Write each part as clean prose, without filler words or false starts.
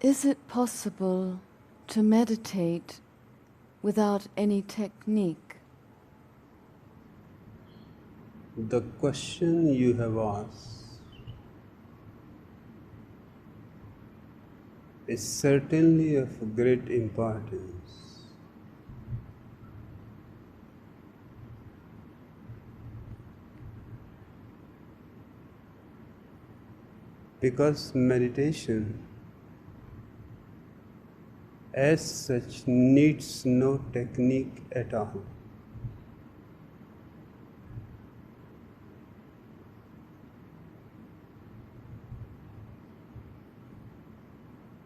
Is it possible to meditate without any technique? The question you have asked is certainly of great importance. Because meditation as such needs no technique at all.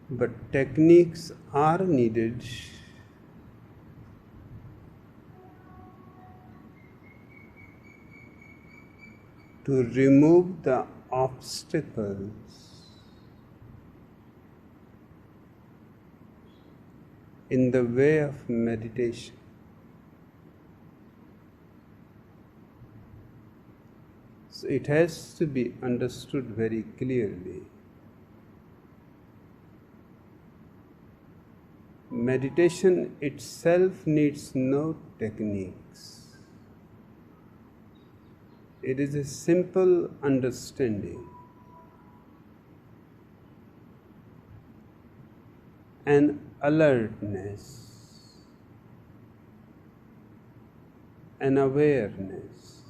But techniques are needed to remove the obstacles in the way of meditation. So it has to be understood very clearly. Meditation itself needs no techniques. It is a simple understanding, an alertness, an awareness.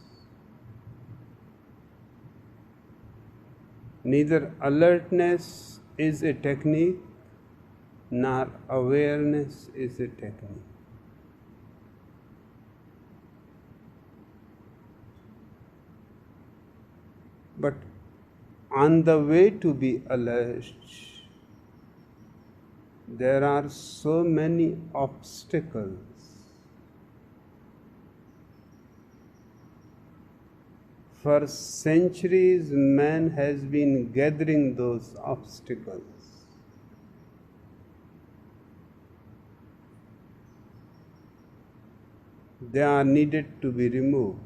Neither alertness is a technique, nor awareness is a technique. But on the way to be alert, there are so many obstacles. For centuries, man has been gathering those obstacles. They are needed to be removed.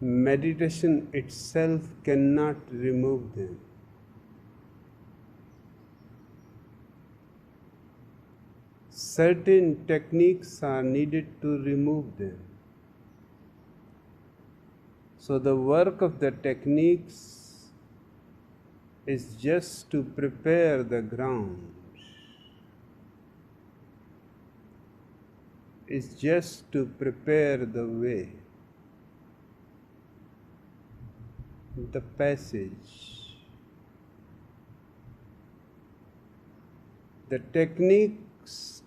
Meditation itself cannot remove them. Certain techniques are needed to remove them. So the work of the techniques is just to prepare the ground, is just to prepare the way, the passage. The techniques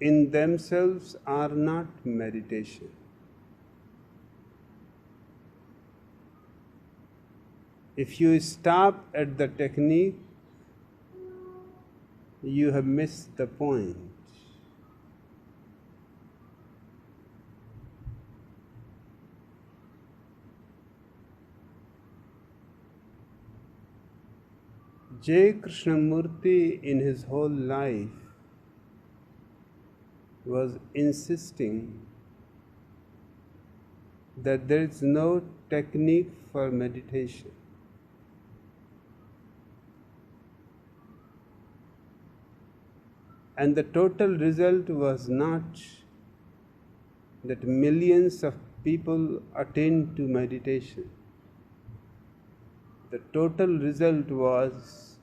in themselves are not meditation. If you stop at the technique, you have missed the point. J. Krishnamurti in his whole life was insisting that there is no technique for meditation. And the total result was not that millions of people attained to meditation. The total result was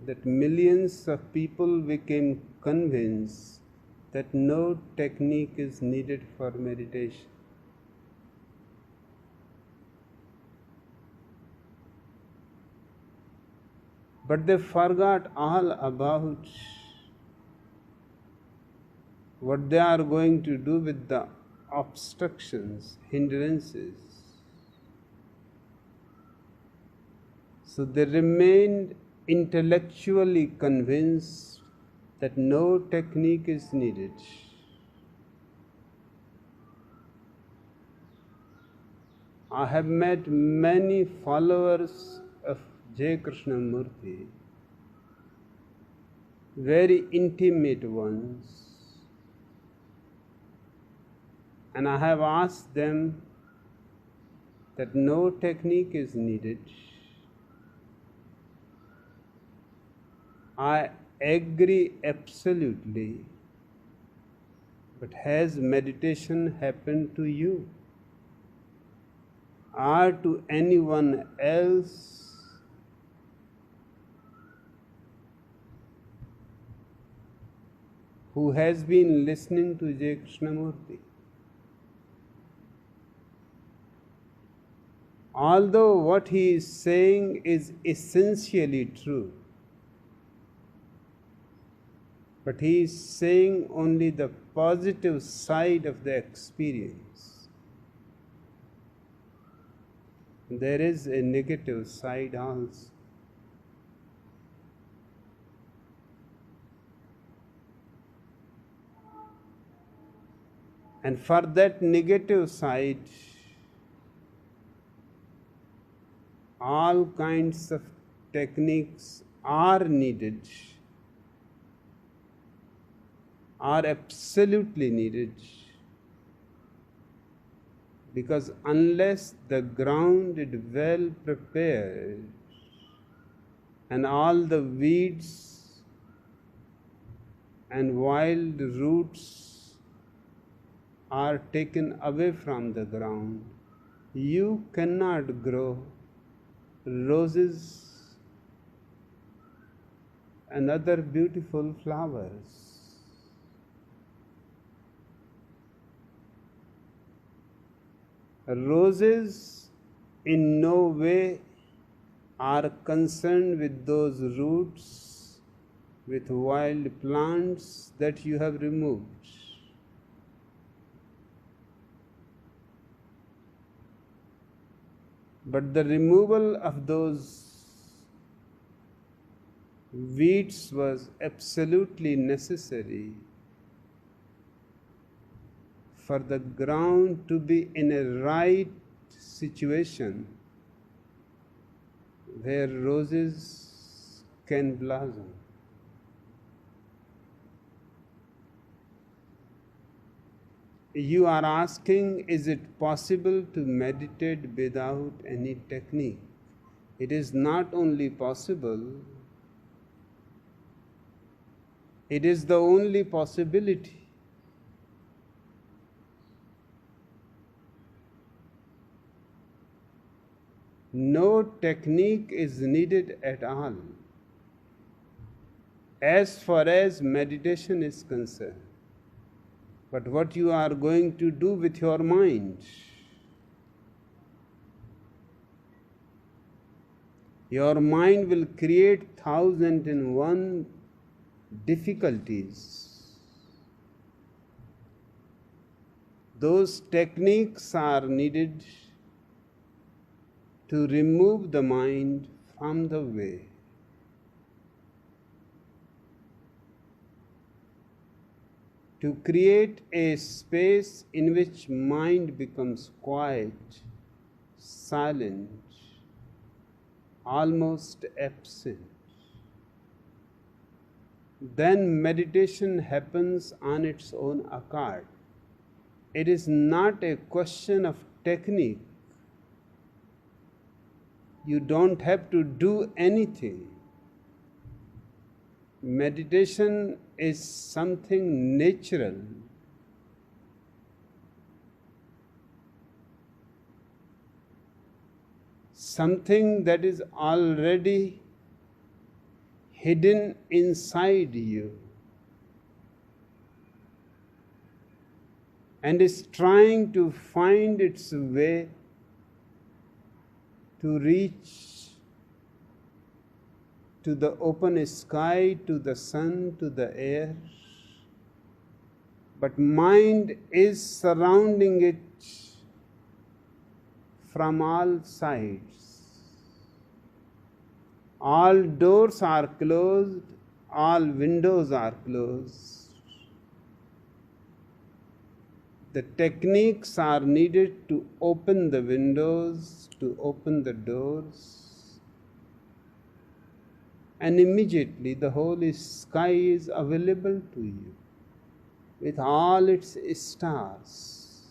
that millions of people became convinced that no technique is needed for meditation. But they forgot all about what they are going to do with the obstructions, hindrances. So they remained intellectually convinced that no technique is needed. I have met many followers of J. Krishnamurti, very intimate ones, and I have asked them that no technique is needed. I agree absolutely. But has meditation happened to you? Or to anyone else? Who has been listening to J. Krishnamurti? Although what he is saying is essentially true, but he is saying only the positive side of the experience. There is a negative side also. And for that negative side, all kinds of techniques are needed, are absolutely needed, because unless the ground is well prepared and all the weeds and wild roots are taken away from the ground, you cannot grow roses and other beautiful flowers. Roses in no way are concerned with those roots, with wild plants that you have removed. But the removal of those weeds was absolutely necessary for the ground to be in a right situation where roses can blossom. You are asking, is it possible to meditate without any technique? It is not only possible, it is the only possibility. No technique is needed at all as far as meditation is concerned. But what you are going to do with your mind? Your mind will create 1,001 difficulties. Those techniques are needed to remove the mind from the way. To create a space in which mind becomes quiet, silent, almost absent. Then meditation happens on its own accord. It is not a question of technique. You don't have to do anything. Meditation is something natural. Something that is already hidden inside you and is trying to find its way to reach to the open sky, to the sun, to the air. But mind is surrounding it from all sides. All doors are closed, all windows are closed. The techniques are needed to open the windows, to open the doors, and immediately the whole sky is available to you with all its stars,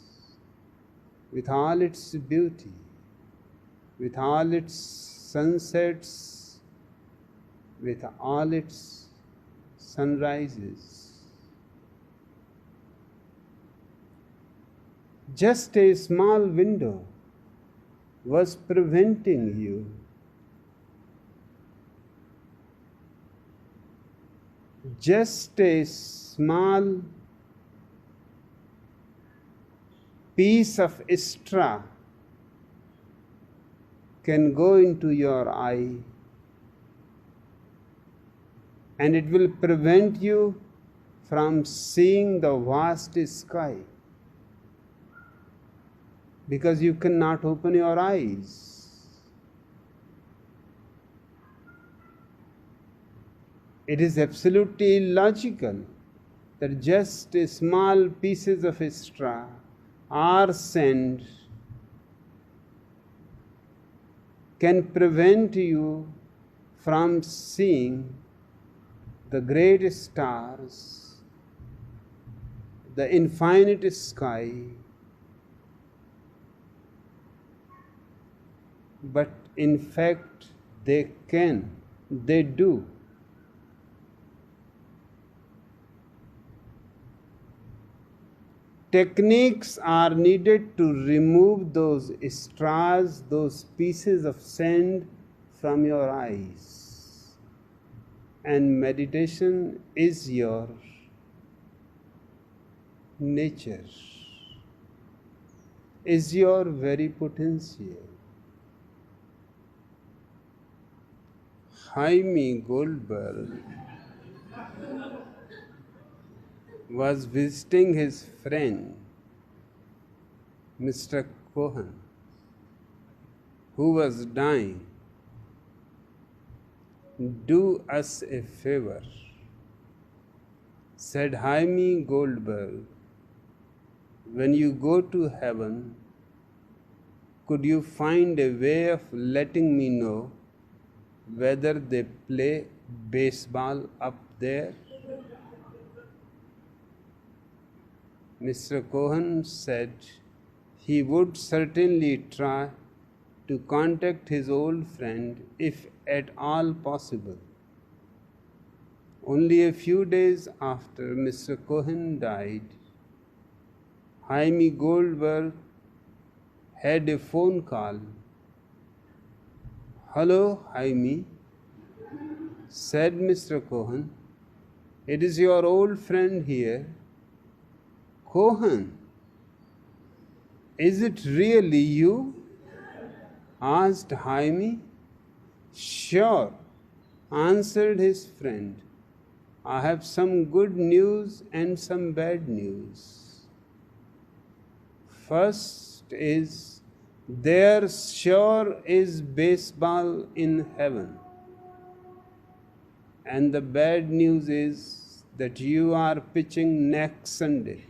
with all its beauty, with all its sunsets with all its sunrises. Just a small window was preventing you. Just a small piece of straw can go into your eye, and it will prevent you from seeing the vast sky, because you cannot open your eyes. It is absolutely illogical that just small pieces of straw or sand can prevent you from seeing the great stars, the infinite sky. But in fact, they do. Techniques are needed to remove those straws, those pieces of sand from your eyes. And meditation is your nature, is your very potential. Jaime Goldberg was visiting his friend, Mr. Cohen, who was dying. "Do us a favor," said Jaime Goldberg. "When you go to heaven, could you find a way of letting me know whether they play baseball up there?" Mr. Cohen said he would certainly try to contact his old friend if at all possible. Only a few days after Mr. Cohen died, Jaime Goldberg had a phone call. "Hello, Jaime," said Mr. Cohen. "It is your old friend here." "Cohen, is it really you?" asked Jaime. "Sure," answered his friend. "I have some good news and some bad news. First is, there sure is baseball in heaven. And the bad news is that you are pitching next Sunday."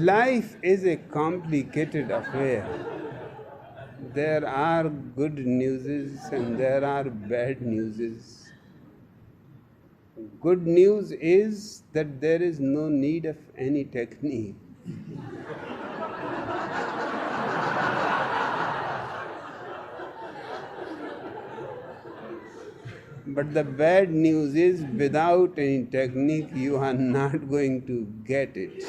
Life is a complicated affair. There are good newses and there are bad newses. Good news is that there is no need of any technique. But the bad news is, without any technique, you are not going to get it.